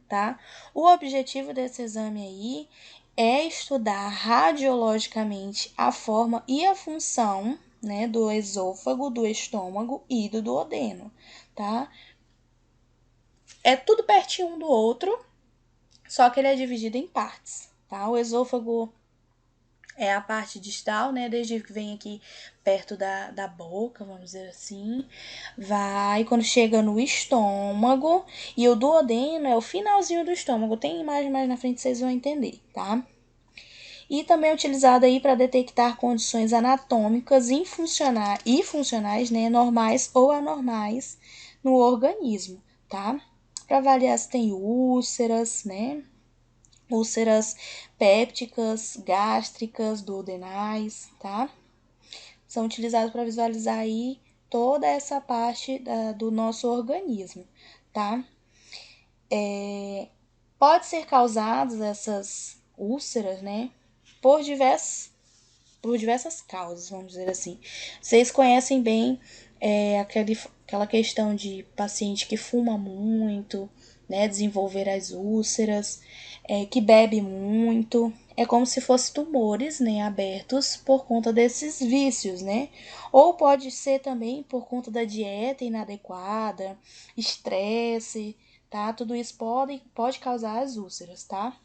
A: tá? O objetivo desse exame aí é estudar radiologicamente a forma e a função, né, do esôfago, do estômago e do duodeno, tá? É tudo pertinho um do outro, só que ele é dividido em partes, tá? O esôfago é a parte distal, né? Desde que vem aqui perto da boca, vamos dizer assim. Vai quando chega no estômago. E o duodeno é o finalzinho do estômago. Tem imagem mais na frente, vocês vão entender, tá? E também é utilizado aí para detectar condições anatômicas e funcionais, né? Normais ou anormais no organismo, tá? Para avaliar se tem úlceras, né? Úlceras pépticas, gástricas, duodenais, tá? São utilizados para visualizar aí toda essa parte do nosso organismo, tá? Pode ser causadas essas úlceras, né? Por diversas causas, vamos dizer assim. Vocês conhecem bem aquela questão de paciente que fuma muito, né, desenvolver as úlceras, que bebe muito. É como se fossem tumores, né, abertos por conta desses vícios, né? Ou pode ser também por conta da dieta inadequada, estresse, tá? Tudo isso pode causar as úlceras, tá?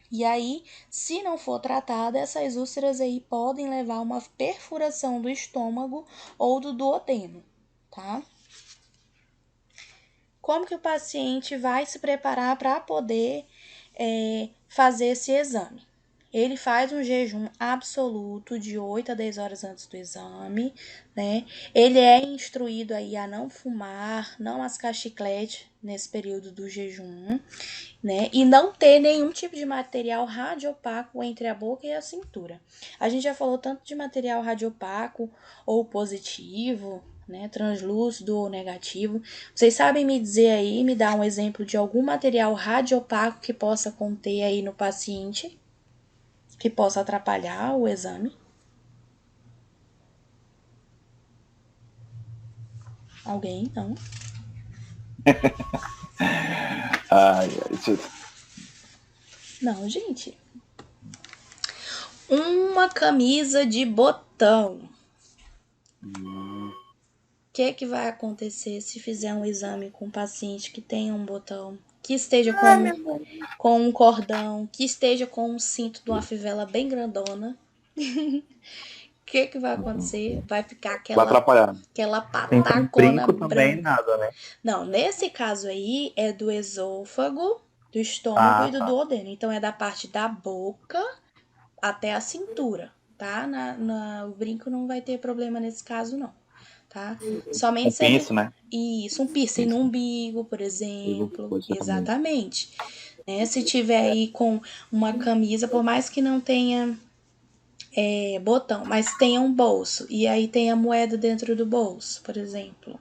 A: E aí, se não for tratada, essas úlceras aí podem levar a uma perfuração do estômago ou do duodeno, tá? Como que o paciente vai se preparar para poder fazer esse exame? Ele faz um jejum absoluto de 8 a 10 horas antes do exame, né? Ele é instruído aí a não fumar, não mascar chiclete nesse período do jejum, né? E não ter nenhum tipo de material radiopaco entre a boca e a cintura. A gente já falou tanto de material radiopaco ou positivo, né, translúcido ou negativo. Vocês sabem me dizer aí, me dar um exemplo de algum material radiopaco que possa conter aí no paciente, que possa atrapalhar o exame? Alguém? Não? Não, gente. Uma camisa de botão. que vai acontecer se fizer um exame com um paciente que tenha um botão, que esteja
B: Ai, meu Deus.
A: com um cordão, que esteja com um cinto de uma fivela bem grandona? O que vai acontecer? Vai ficar
C: Vai atrapalhar.
A: aquela
D: Sem um
A: patacona
D: brinco também,
A: branca.
D: nada, né?
A: Não, nesse caso aí é do esôfago, do estômago e
D: Ah,
A: do
D: tá.
A: duodeno. Então é da parte da boca até a cintura, tá? O brinco não vai ter problema nesse caso, não, tá?
C: Um
A: Somente se ele.
C: pinço, né?
A: Isso, um piercing no
C: Pinço.
A: umbigo, por exemplo.
C: Pode ser também.
A: Exatamente. Né? Se tiver aí com uma camisa, por mais que não tenha botão, mas tenha um bolso e aí tem a moeda dentro do bolso, por exemplo.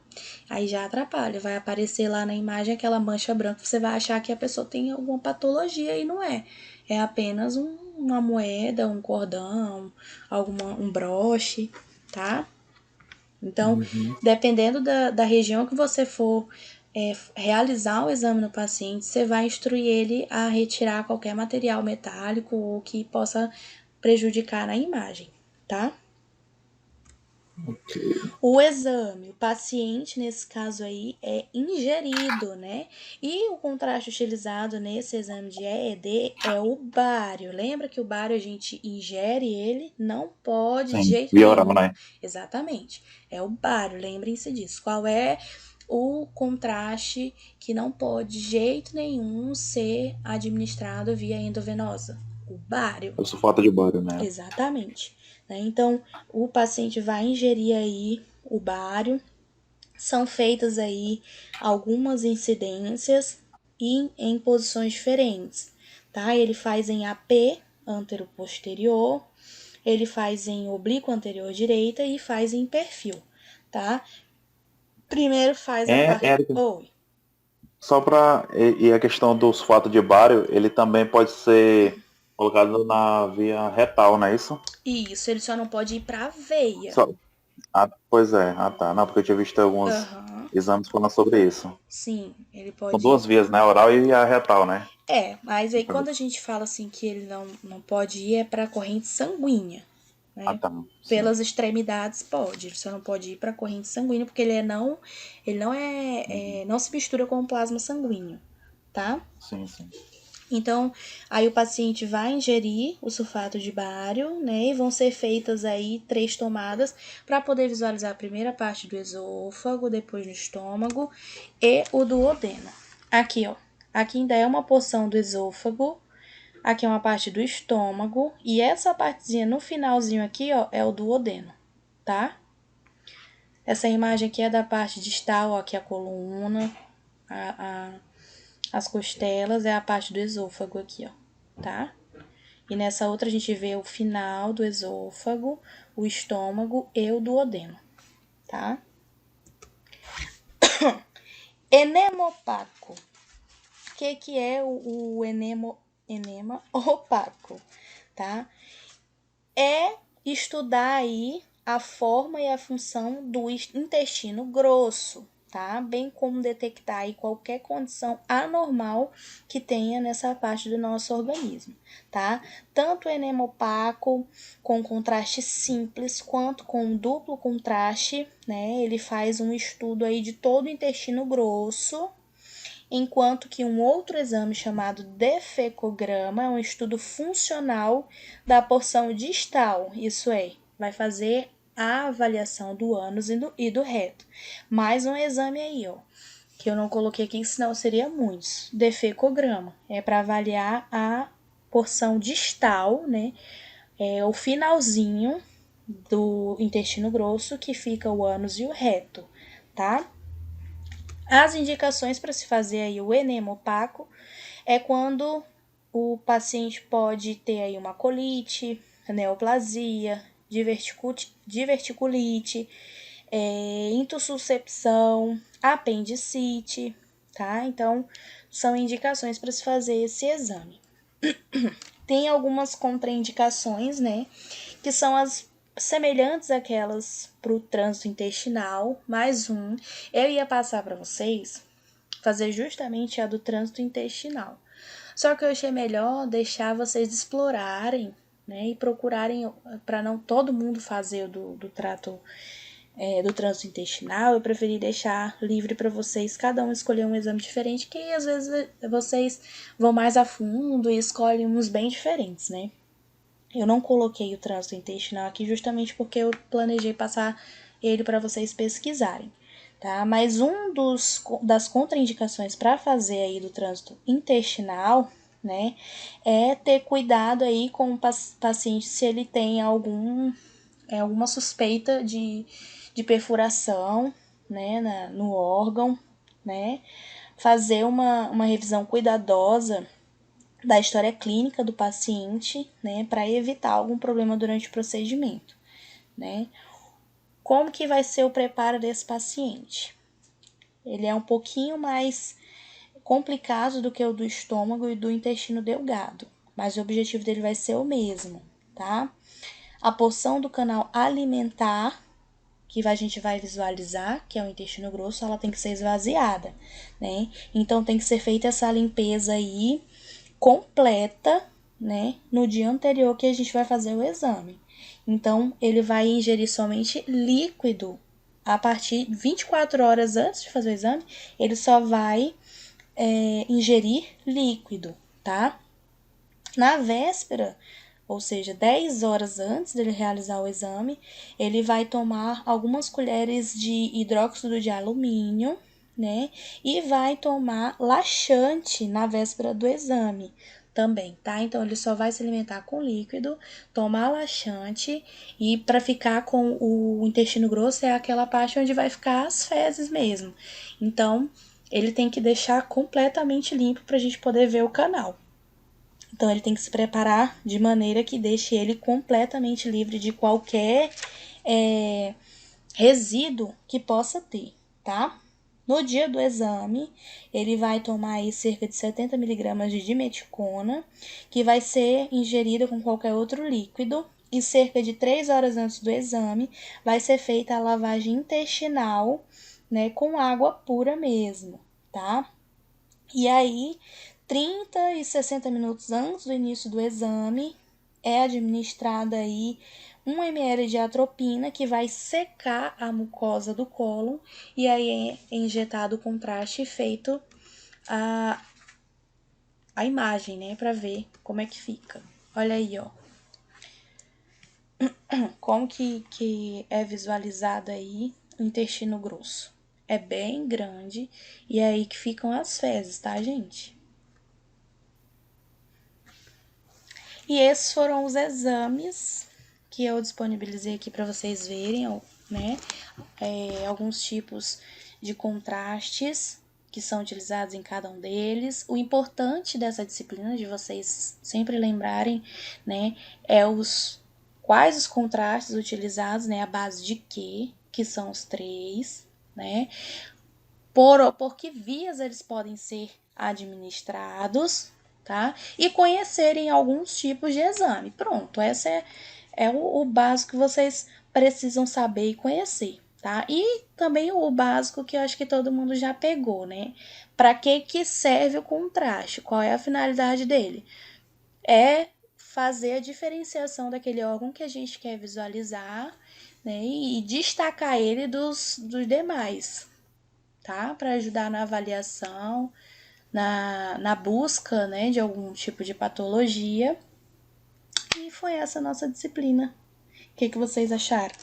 A: Aí já atrapalha, vai aparecer lá na imagem aquela mancha branca, você vai achar que a pessoa tem alguma patologia e não é. É apenas uma moeda, um cordão, um broche, tá? Então,
D: Uhum.
A: dependendo da região que você for realizar o exame no paciente, você vai instruir ele a retirar qualquer material metálico ou que possa prejudicar na imagem, tá? O exame, o paciente, nesse caso aí, é ingerido, né? E o contraste utilizado nesse exame de EED é o bário. Lembra que o bário a gente ingere ele? Não pode de
C: Sim,
A: jeito
C: via oral,
A: nenhum.
C: né?
A: Exatamente. É o bário, lembrem-se disso. Qual é o contraste que não pode de jeito nenhum ser administrado via endovenosa? O bário.
C: O sulfato de bário, né?
A: Exatamente. Né? Então, o paciente vai ingerir aí o bário. São feitas aí algumas incidências e em posições diferentes, tá? Ele faz em AP, antero-posterior, ele faz em oblíquo anterior direita e faz em perfil, tá? Primeiro faz a parte...
C: Érica,
A: Oi.
C: só para. E a questão do sulfato de bário, ele também pode ser colocado na via retal, não é isso?
A: Isso, ele só não pode ir pra veia.
C: Só, pois é, tá. Não, porque eu tinha visto alguns
A: Aham.
C: exames falando sobre isso.
A: Sim, ele
C: São
A: pode.
C: duas vias, né? A oral e a retal, né?
A: Mas aí quando a gente fala assim que ele não pode ir é para corrente sanguínea,
C: Ah,
A: né?
C: tá. Sim.
A: Pelas extremidades pode, ele só não pode ir para corrente sanguínea porque ele não se mistura com o plasma sanguíneo, tá?
C: Sim, sim.
A: Então, aí o paciente vai ingerir o sulfato de bário, né? E vão ser feitas aí 3 tomadas para poder visualizar a primeira parte do esôfago, depois no estômago e o duodeno. Aqui, ó. Aqui ainda é uma porção do esôfago, aqui é uma parte do estômago e essa partezinha no finalzinho aqui, ó, é o duodeno, tá? Essa imagem aqui é da parte distal, ó, aqui a coluna, as costelas, é a parte do esôfago aqui, ó, tá? E nessa outra a gente vê o final do esôfago, o estômago e o duodeno, tá? Enema opaco. O que é o enema opaco, tá? É estudar aí a forma e a função do intestino grosso, tá? Bem como detectar aí qualquer condição anormal que tenha nessa parte do nosso organismo, tá? Tanto o enema opaco com contraste simples quanto com duplo contraste, né? Ele faz um estudo aí de todo o intestino grosso, enquanto que um outro exame chamado defecograma é um estudo funcional da porção distal, isso é, vai fazer a avaliação do ânus e do reto. Mais um exame aí, ó, que eu não coloquei aqui, senão seria muitos. Defecograma é para avaliar a porção distal, né, o finalzinho do intestino grosso, que fica o ânus e o reto, tá? As indicações para se fazer aí o enema opaco é quando o paciente pode ter aí uma colite, neoplasia, diverticulite, intussuscepção, apendicite, tá? Então, são indicações para se fazer esse exame. Tem algumas contraindicações, né? Que são as semelhantes àquelas para o trânsito intestinal. Mais um, eu ia passar para vocês fazer justamente a do trânsito intestinal. Só que eu achei melhor deixar vocês explorarem, né, e procurarem para não todo mundo fazer o do trato do trânsito intestinal, eu preferi deixar livre para vocês, cada um escolher um exame diferente, que às vezes vocês vão mais a fundo e escolhem uns bem diferentes, né? Eu não coloquei o trânsito intestinal aqui justamente porque eu planejei passar ele para vocês pesquisarem, tá? Mas das contraindicações para fazer aí do trânsito intestinal, né, é ter cuidado aí com o paciente se ele tem alguma suspeita de perfuração, né, no órgão, né, fazer uma revisão cuidadosa da história clínica do paciente, né, para evitar algum problema durante o procedimento, né. Como que vai ser o preparo desse paciente? Ele é um pouquinho mais complicado do que o do estômago e do intestino delgado, mas o objetivo dele vai ser o mesmo, tá? A porção do canal alimentar que a gente vai visualizar, que é o intestino grosso, ela tem que ser esvaziada, né? Então tem que ser feita essa limpeza aí completa, né, no dia anterior que a gente vai fazer o exame. Então, ele vai ingerir somente líquido a partir de 24 horas antes de fazer o exame, ele só vai ingerir líquido, tá? Na véspera, ou seja, 10 horas antes dele realizar o exame, ele vai tomar algumas colheres de hidróxido de alumínio, né? E vai tomar laxante na véspera do exame também, tá? Então, ele só vai se alimentar com líquido, tomar laxante e para ficar com o intestino grosso é aquela parte onde vai ficar as fezes mesmo. Então, ele tem que deixar completamente limpo para a gente poder ver o canal. Então, ele tem que se preparar de maneira que deixe ele completamente livre de qualquer resíduo que possa ter, tá? No dia do exame, ele vai tomar aí cerca de 70 mg de dimeticona, que vai ser ingerida com qualquer outro líquido, e cerca de 3 horas antes do exame, vai ser feita a lavagem intestinal, né, com água pura mesmo, tá? E aí, 30 e 60 minutos antes do início do exame, é administrada aí 1 ml de atropina, que vai secar a mucosa do cólon, e aí é injetado o contraste e feito a imagem, né, para ver como é que fica. Olha aí, ó. Como que é visualizado aí o intestino grosso. É bem grande e é aí que ficam as fezes, tá, gente? E esses foram os exames que eu disponibilizei aqui para vocês verem, né? Alguns tipos de contrastes que são utilizados em cada um deles. O importante dessa disciplina, de vocês sempre lembrarem, né, é quais os contrastes utilizados, né, a base de que são os 3, né? Por que vias eles podem ser administrados, tá? E conhecerem alguns tipos de exame. Pronto, essa é o básico que vocês precisam saber e conhecer, tá? E também o básico que eu acho que todo mundo já pegou, né? Para que serve o contraste? Qual é a finalidade dele? É fazer a diferenciação daquele órgão que a gente quer visualizar, né? E destacar ele dos demais, tá? Para ajudar na avaliação, na busca, né, de algum tipo de patologia. E foi essa nossa disciplina. O que vocês acharam?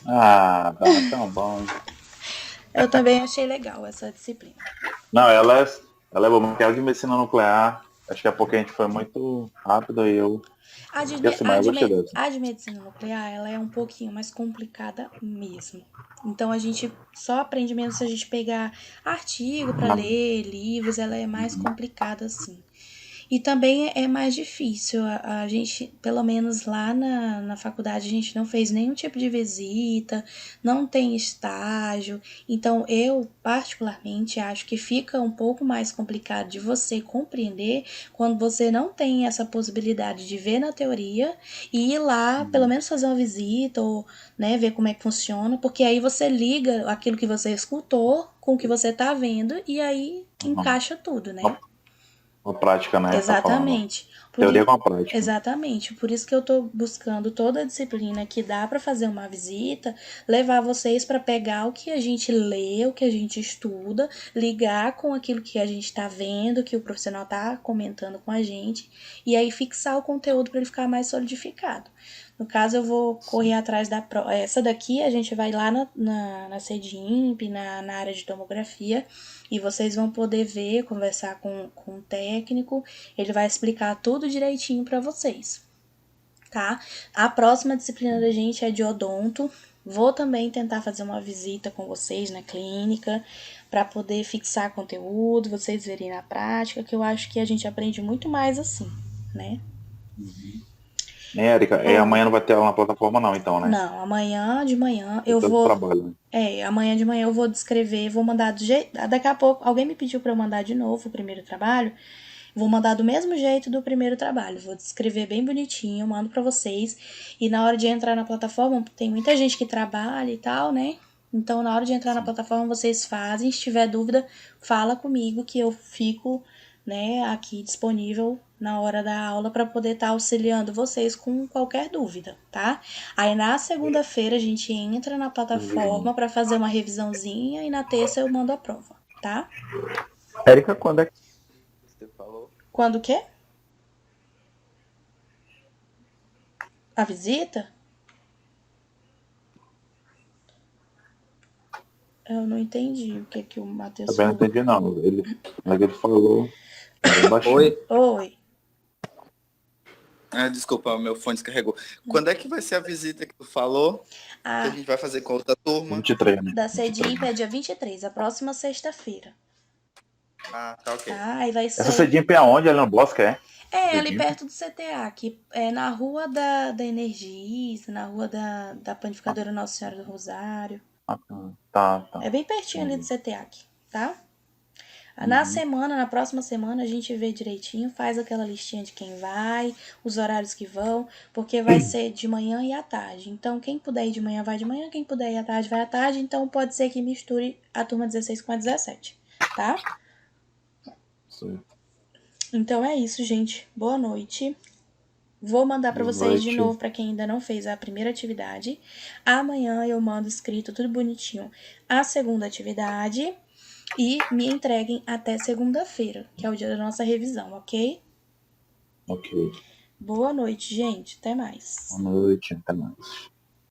C: Ah, tá tão bom.
A: Eu também achei legal essa disciplina.
C: Não, ela é boa, porque ela de medicina nuclear, acho que é porque a gente foi muito rápido e eu esqueci, mas eu gostei dessa.
A: A de medicina nuclear, ela é um pouquinho mais complicada mesmo. Então, a gente só aprende mesmo se a gente pegar artigo para ler, livros, ela é mais complicada assim. E também é mais difícil, a gente, pelo menos lá na faculdade, a gente não fez nenhum tipo de visita, não tem estágio. Então, eu particularmente acho que fica um pouco mais complicado de você compreender quando você não tem essa possibilidade de ver na teoria e ir lá, pelo menos fazer uma visita ou, né, ver como é que funciona, porque aí você liga aquilo que você escutou com o que você tá vendo e aí encaixa tudo, né?
C: A prática, né?
A: Exatamente.
C: Teoria com a prática.
A: Exatamente, por isso que eu tô buscando toda a disciplina que dá para fazer uma visita, levar vocês para pegar o que a gente lê, o que a gente estuda, ligar com aquilo que a gente tá vendo, que o profissional tá comentando com a gente, e aí fixar o conteúdo para ele ficar mais solidificado. No caso, eu vou correr atrás da prova. Essa daqui a gente vai lá na CEDIMP, na área de tomografia, e vocês vão poder ver, conversar com o técnico, ele vai explicar tudo direitinho para vocês, tá? A próxima disciplina da gente é de odonto. Vou também tentar fazer uma visita com vocês na clínica para poder fixar conteúdo, vocês verem na prática, que eu acho que a gente aprende muito mais assim, né?
C: Érica, amanhã não vai ter aula na plataforma não, então, né?
A: Não, amanhã de manhã eu
C: Todo
A: vou.
C: trabalho, né?
A: Amanhã de manhã eu vou descrever, vou mandar do jeito. Daqui a pouco, alguém me pediu para eu mandar de novo o primeiro trabalho. Vou mandar do mesmo jeito do primeiro trabalho. Vou descrever bem bonitinho, mando para vocês. E na hora de entrar na plataforma, tem muita gente que trabalha e tal, né? Então, na hora de entrar na plataforma, vocês fazem. Se tiver dúvida, fala comigo que eu fico, né, aqui disponível na hora da aula para poder estar auxiliando vocês com qualquer dúvida, tá? Aí na segunda-feira a gente entra na plataforma para fazer uma revisãozinha e na terça eu mando a prova, tá?
D: Érica, quando é que você falou?
A: Quando o quê? A visita? Eu não entendi o que o Matheus
C: Também não
A: falou.
C: entendi não. Ele falou bem baixinho.
E: Oi?
A: Oi.
E: Desculpa, meu fone descarregou. Quando é que vai ser a visita que tu falou? Que a
A: A
E: gente vai fazer com outra turma?
C: 23, né?
A: da CEDIMP é dia 23, a próxima sexta-feira.
E: Tá ok.
A: Tá? Aí vai
C: Essa
A: ser.
C: CEDIMP é aonde? Ali no Bosque, é?
A: Ali
C: CEDIMP?
A: perto do CTA, que é na rua da Energista, na rua da Panificadora Nossa Senhora do Rosário.
C: Tá.
A: É bem pertinho ali do CTA aqui, tá? Na próxima semana, a gente vê direitinho, faz aquela listinha de quem vai, os horários que vão, porque vai ser de manhã e à tarde. Então, quem puder ir de manhã, vai de manhã, quem puder ir à tarde, vai à tarde. Então, pode ser que misture a turma 16 com a 17, tá?
C: Sim.
A: Então, é isso, gente. Boa noite. Vou mandar para
C: Boa
A: vocês de
C: noite.
A: novo para quem ainda não fez a primeira atividade. Amanhã eu mando escrito, tudo bonitinho, a segunda atividade. E me entreguem até segunda-feira, que é o dia da nossa revisão, ok?
C: Ok.
A: Boa noite, gente. Até mais.
C: Boa noite. Até mais.